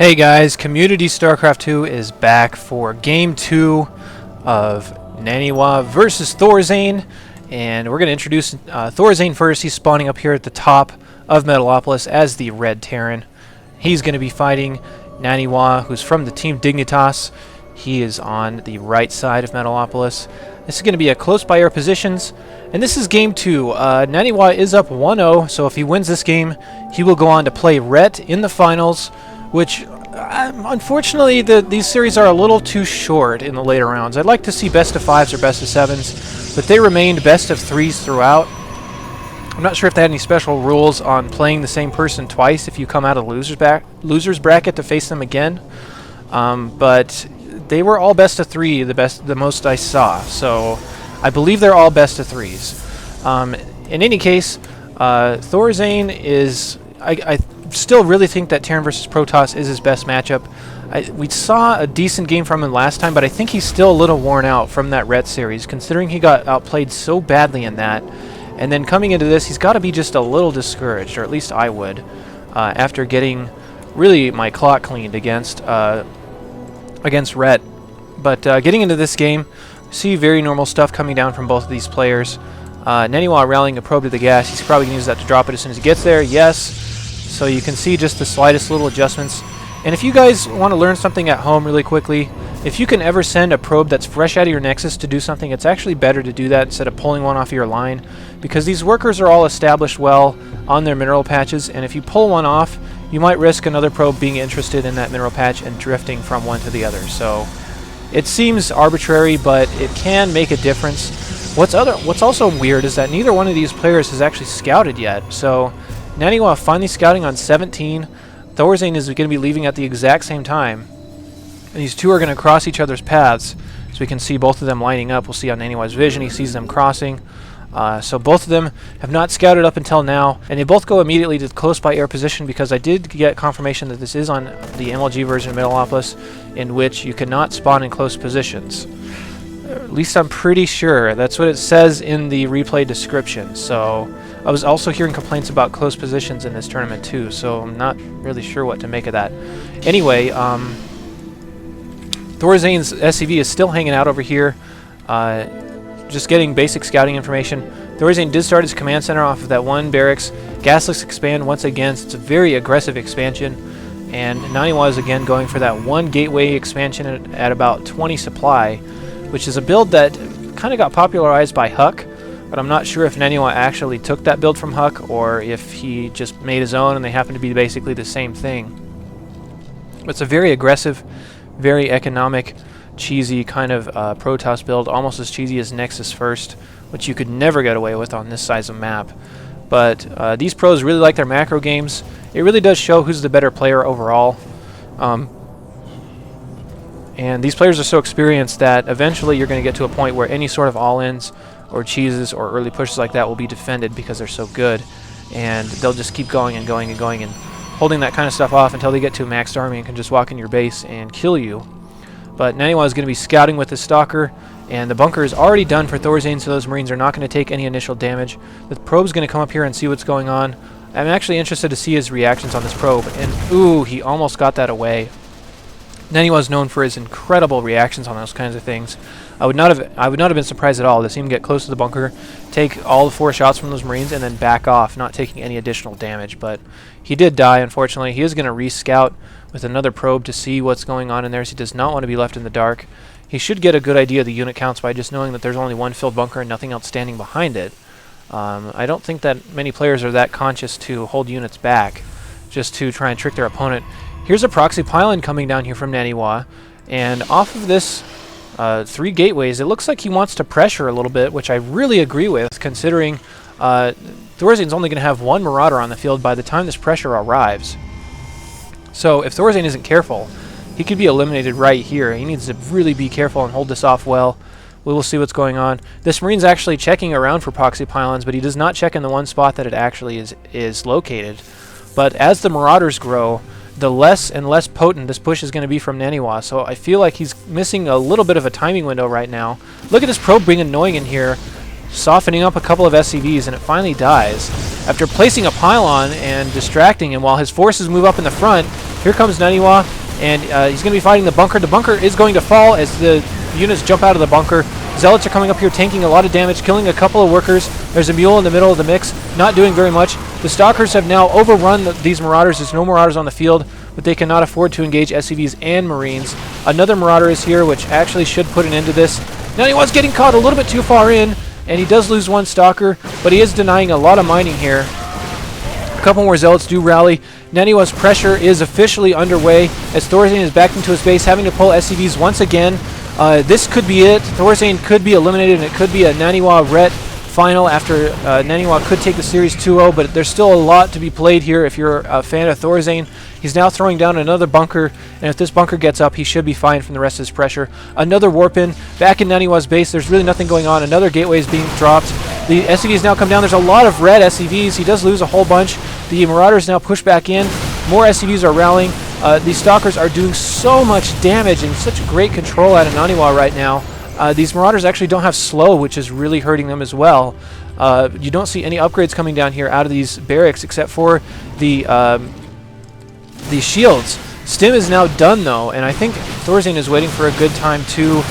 Hey guys, Community StarCraft 2 is back for Game 2 of Naniwa versus ThorZain, and we're going to introduce ThorZain first. He's spawning up here at the top of Metalopolis as the Red Terran. He's going to be fighting Naniwa, who's from the team Dignitas. He is on the right side of Metalopolis. This is going to be a close by air positions, and this is Game 2. Naniwa is up 1-0, so if he wins this game, he will go on to play Ret in the finals, which unfortunately these series are a little too short in the later rounds. I'd like to see best of 5s or best of 7s, but they remained best of 3s throughout. I'm not sure if they had any special rules on playing the same person twice if you come out of losers bracket to face them again, but they were all best of 3, the most I saw. So I believe they're all best of 3s. In any case, ThorZain is I still really think that Terran versus Protoss is his best matchup. We saw a decent game from him last time, but I think he's still a little worn out from that Ret series, considering he got outplayed so badly in that. And then coming into this, he's got to be just a little discouraged, or at least I would, after getting really my clock cleaned against Ret. But getting into this game, see very normal stuff coming down from both of these players. Naniwa rallying a probe to the gas. He's probably going to use that to drop it as soon as he gets there. Yes. So you can see just the slightest little adjustments. And if you guys want to learn something at home really quickly, if you can ever send a probe that's fresh out of your nexus to do something, it's actually better to do that instead of pulling one off your line, because these workers are all established well on their mineral patches, and if you pull one off, you might risk another probe being interested in that mineral patch and drifting from one to the other. So it seems arbitrary, but it can make a difference. What's also weird is that neither one of these players has actually scouted yet. So Naniwa finally scouting on 17. ThorZain is going to be leaving at the exact same time. And these two are going to cross each other's paths. So we can see both of them lining up. We'll see on Naniwa's vision. He sees them crossing. So both of them have not scouted up until now. And they both go immediately to the close by air position, because I did get confirmation that this is on the MLG version of Metalopolis, in which you cannot spawn in close positions. At least I'm pretty sure. That's what it says in the replay description. So I was also hearing complaints about close positions in this tournament too, so I'm not really sure what to make of that. Anyway, ThorZain's SCV is still hanging out over here, just getting basic scouting information. ThorZain did start his command center off of that one barracks. Gasless expand once again. It's a very aggressive expansion. And Naniwa is again going for that one gateway expansion at about 20 supply, which is a build that kind of got popularized by Huck, but I'm not sure if Naniwa actually took that build from Huck or if he just made his own and they happen to be basically the same thing. But it's a very aggressive, very economic, cheesy kind of Protoss build, almost as cheesy as Nexus First, which you could never get away with on this size of map. But these pros really like their macro games. It really does show who's the better player overall. And these players are so experienced that eventually you're going to get to a point where any sort of all-ins or cheeses or early pushes like that will be defended because they're so good. And they'll just keep going and going and going and holding that kind of stuff off until they get to a maxed army and can just walk in your base and kill you. But Naniwa is going to be scouting with his Stalker, and the bunker is already done for ThorZain, so those Marines are not going to take any initial damage. The probe's going to come up here and see what's going on. I'm actually interested to see his reactions on this probe. And ooh, he almost got that away. Naniwa is known for his incredible reactions on those kinds of things. I would not have been surprised at all to see him get close to the bunker, take all the 4 shots from those Marines, and then back off, not taking any additional damage. But he did die, unfortunately. He is going to re-scout with another probe to see what's going on in there, so he does not want to be left in the dark. He should get a good idea of the unit counts by just knowing that there's only one filled bunker and nothing else standing behind it. I don't think that many players are that conscious to hold units back just to try and trick their opponent. Here's a proxy pylon coming down here from Naniwa, and off of this 3 gateways, it looks like he wants to pressure a little bit, which I really agree with, considering ThorZain's only going to have 1 Marauder on the field by the time this pressure arrives. So if ThorZain isn't careful, he could be eliminated right here. He needs to really be careful and hold this off well. We will see what's going on. This Marine's actually checking around for proxy pylons, but he does not check in the one spot that it actually is located. But as the Marauders grow, the less and less potent this push is going to be from Naniwa, so I feel like he's missing a little bit of a timing window right now. Look at this probe being annoying in here, softening up a couple of SCVs, and it finally dies. After placing a pylon and distracting him while his forces move up in the front, Here comes Naniwa, and he's going to be fighting the bunker. The bunker is going to fall as the units jump out of the bunker. Zealots are coming up here, tanking a lot of damage, killing a couple of workers. There's a mule in the middle of the mix, not doing very much. The Stalkers have now overrun these Marauders. There's no Marauders on the field, but they cannot afford to engage SCVs and Marines. Another Marauder is here, which actually should put an end to this. Naniwa's getting caught a little bit too far in, and he does lose one Stalker, but he is denying a lot of mining here. A couple more Zealots do rally. Naniwa's pressure is officially underway as ThorZain is back into his base, having to pull SCVs once again. This could be it. ThorZain could be eliminated, and it could be a Naniwa Ret final after Naniwa could take the series 2-0, but there's still a lot to be played here if you're a fan of ThorZain. He's now throwing down another bunker, and if this bunker gets up, he should be fine from the rest of his pressure. Another warp-in back in Naniwa's base. There's really nothing going on. Another gateway is being dropped. The SCVs now come down. There's a lot of red SCVs. He does lose a whole bunch. The Marauders now push back in. More SCVs are rallying. These Stalkers are doing so much damage and such great control out of Naniwa right now. These Marauders actually don't have slow, which is really hurting them as well. You don't see any upgrades coming down here out of these barracks except for the shields. Stim is now done though, and I think ThorZain is waiting for a good time to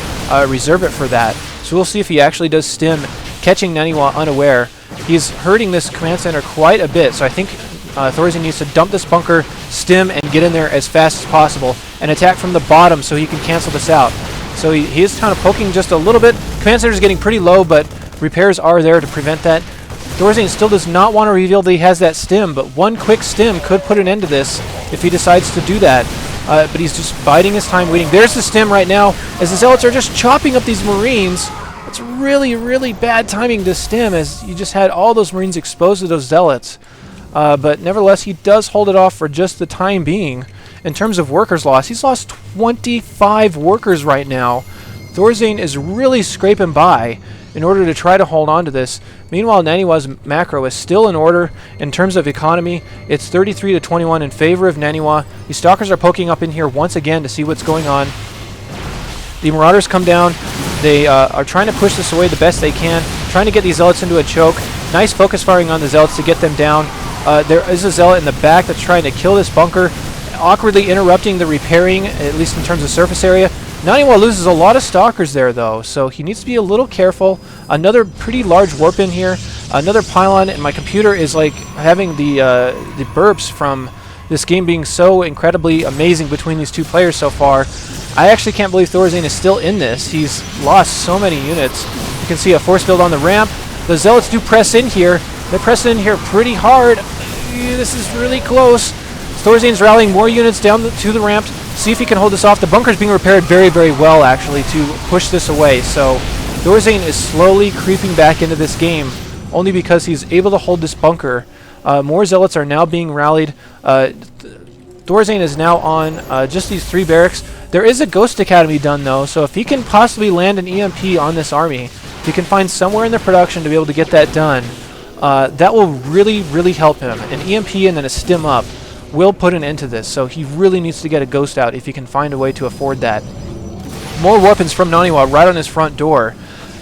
reserve it for that. So we'll see if he actually does Stim, catching Naniwa unaware. He's hurting this command center quite a bit, so I think ThorZain needs to dump this bunker, Stim, and get in there as fast as possible, and attack from the bottom so he can cancel this out. So he is kind of poking just a little bit. Command center is getting pretty low, but repairs are there to prevent that. ThorZain still does not want to reveal that he has that Stim, but one quick Stim could put an end to this if he decides to do that. But he's just biding his time, waiting. There's the Stim right now, as the Zealots are just chopping up these Marines. It's really, really bad timing to Stim, as you just had all those Marines exposed to those Zealots. But nevertheless, he does hold it off for just the time being. In terms of workers lost, he's lost 25 workers right now. ThorZain is really scraping by in order to try to hold on to this. Meanwhile, Naniwa's macro is still in order. In terms of economy, it's 33-21 in favor of Naniwa. The Stalkers are poking up in here once again to see what's going on. The Marauders come down. They are trying to push this away the best they can, trying to get these Zealots into a choke. Nice focus firing on the Zealots to get them down. There is a Zealot in the back that's trying to kill this bunker, awkwardly interrupting the repairing, at least in terms of surface area. Naniwa loses a lot of Stalkers there, though, so he needs to be a little careful. Another pretty large warp in here, another pylon, and my computer is like having the burps from this game being so incredibly amazing between these two players so far. I actually can't believe ThorZain is still in this. He's lost so many units. You can see a force build on the ramp. The Zealots do press in here. They press in here pretty hard. This is really close. ThorZain's rallying more units down to the ramp. See if he can hold this off. The bunker's being repaired very, very well, actually, to push this away. So ThorZain is slowly creeping back into this game, only because he's able to hold this bunker. More Zealots are now being rallied. ThorZain is now on just these 3 barracks. There is a Ghost Academy done, though, so if he can possibly land an EMP on this army, if he can find somewhere in the production to be able to get that done, that will really, really help him. An EMP and then a Stim up will put an end to this, so he really needs to get a Ghost out if he can find a way to afford that. More weapons from Naniwa right on his front door,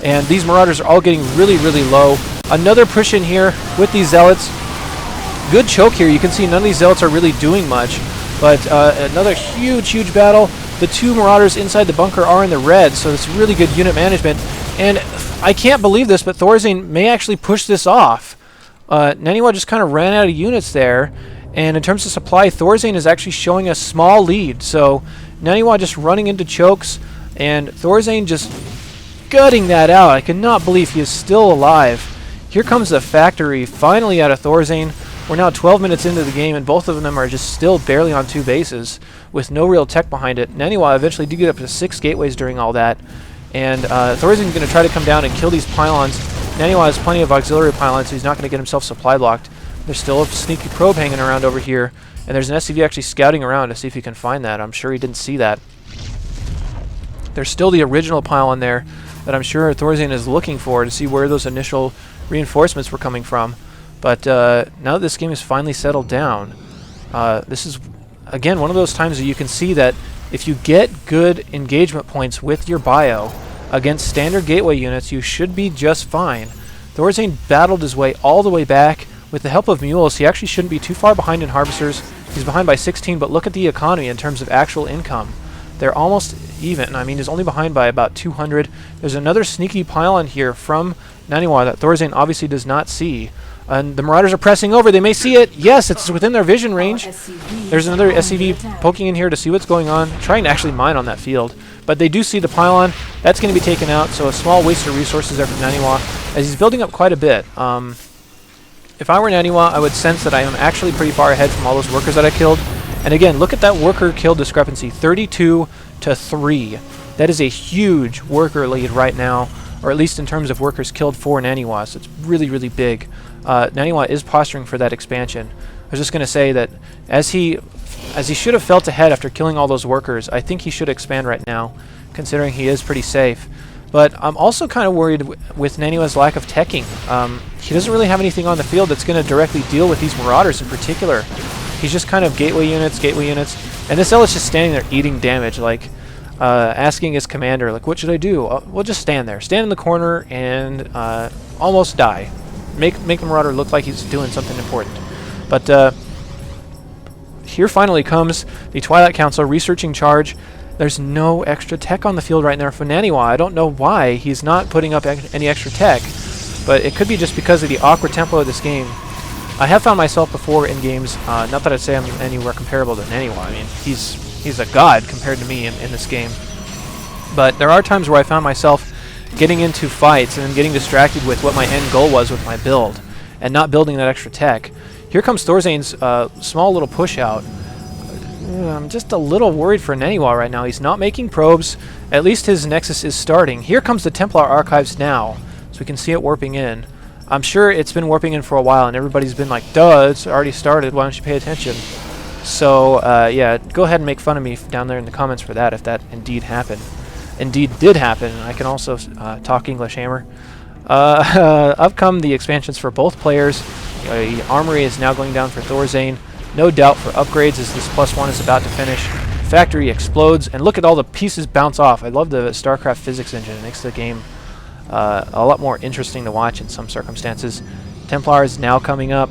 and these Marauders are all getting really, really low. Another push in here with these Zealots. Good choke here. You can see none of these Zealots are really doing much, but another huge, huge battle. The 2 Marauders inside the bunker are in the red, so it's really good unit management. And I can't believe this, but ThorZain may actually push this off. Naniwa just kind of ran out of units there, and in terms of supply, ThorZain is actually showing a small lead. So Naniwa just running into chokes, and ThorZain just gutting that out. I cannot believe he is still alive. Here comes the factory finally out of ThorZain. We're now 12 minutes into the game, and both of them are just still barely on 2 bases with no real tech behind it. Naniwa eventually did get up to 6 gateways during all that, and ThorZain is going to try to come down and kill these pylons. Naniwa has plenty of auxiliary pylons, so he's not going to get himself supply blocked. There's still a sneaky probe hanging around over here, and there's an SCV actually scouting around to see if he can find that. I'm sure he didn't see that. There's still the original pylon there that I'm sure ThorZain is looking for to see where those initial reinforcements were coming from. But now that this game is finally settled down, this is, again, one of those times that you can see that if you get good engagement points with your bio against standard gateway units, you should be just fine. ThorZain battled his way all the way back, with the help of mules, he actually shouldn't be too far behind in harvesters. He's behind by 16, but look at the economy in terms of actual income. They're almost even. I mean, he's only behind by about 200. There's another sneaky pylon here from Naniwa that ThorZain obviously does not see. And the Marauders are pressing over. They may see it. Yes, it's within their vision range. There's another SCV poking in here to see what's going on, trying to actually mine on that field. But they do see the pylon. That's going to be taken out, so a small waste of resources there from Naniwa, as he's building up quite a bit. If I were Naniwa, I would sense that I am actually pretty far ahead from all those workers that I killed. And again, look at that worker kill discrepancy, 32 to 3. That is a huge worker lead right now, or at least in terms of workers killed for Naniwa, so it's really, really big. Naniwa is posturing for that expansion. I was just going to say that as he should have felt ahead after killing all those workers, I think he should expand right now, considering he is pretty safe. But I'm also kind of worried with Naniwa's lack of teching. He doesn't really have anything on the field that's going to directly deal with these Marauders in particular. He's just kind of gateway units, and this Zealot's just standing there eating damage, like asking his commander, like, what should I do? We'll just stand there. Stand in the corner and almost die. Make the Marauder look like he's doing something important. But here finally comes the Twilight Council researching charge. There's no extra tech on the field right now for Naniwa. I don't know why he's not putting up any extra tech, but it could be just because of the awkward tempo of this game. I have found myself before in games, not that I'd say I'm anywhere comparable to Naniwa. I mean, he's a god compared to me in this game. But there are times where I found myself getting into fights and then getting distracted with what my end goal was with my build, and not building that extra tech. Here comes ThorZain's small little push out. I'm just a little worried for Naniwa right now. He's not making probes. At least his Nexus is starting. Here comes the Templar Archives now, so we can see it warping in. I'm sure it's been warping in for a while, and everybody's been like, duh, it's already started. Why don't you pay attention? So, yeah, go ahead and make fun of me down there in the comments for that, if that indeed happened. Indeed did happen. I can also talk English Hammer. Up come the expansions for both players. The Armory is now going down for ThorZain. No doubt for upgrades as this +1 is about to finish. Factory explodes, and look at all the pieces bounce off. I love the StarCraft physics engine. It makes the game a lot more interesting to watch in some circumstances. Templar is now coming up.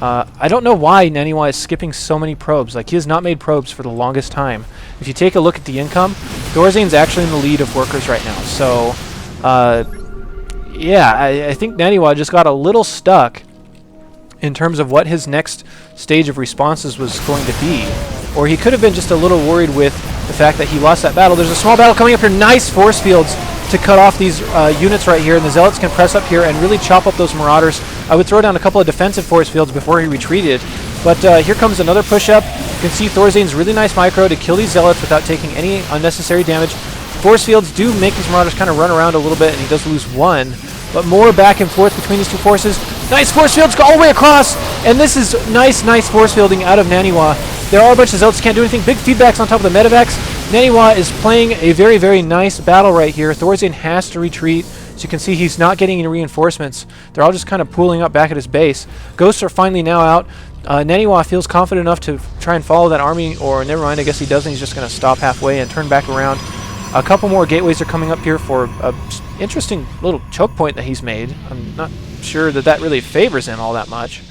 I don't know why Naniwa is skipping so many probes. Like, he has not made probes for the longest time. If you take a look at the income, ThorZain's actually in the lead of workers right now. So, yeah, I think Naniwa just got a little stuck in terms of what his next stage of responses was going to be. Or he could have been just a little worried with the fact that he lost that battle. There's a small battle coming up here. Nice force fields to cut off these units right here, and the Zealots can press up here and really chop up those Marauders. I would throw down a couple of defensive force fields before he retreated. But here comes another push-up. You can see ThorZain's really nice micro to kill these Zealots without taking any unnecessary damage. Force fields do make these Marauders kind of run around a little bit, and he does lose one. But more back and forth between these two forces. Nice force fields go all the way across, and this is nice force fielding out of Naniwa. There are a bunch of Zealots can't do anything. Big feedbacks on top of the medevacs. Naniwa is playing a very, very nice battle right here. ThorZain has to retreat. So you can see he's not getting any reinforcements. They're all just kind of pooling up back at his base. Ghosts are finally now out. Naniwa feels confident enough to try and follow that army, or never mind, I guess he doesn't. He's just going to stop halfway and turn back around. A couple more gateways are coming up here for an interesting little choke point that he's made. I'm not sure that that really favors him all that much.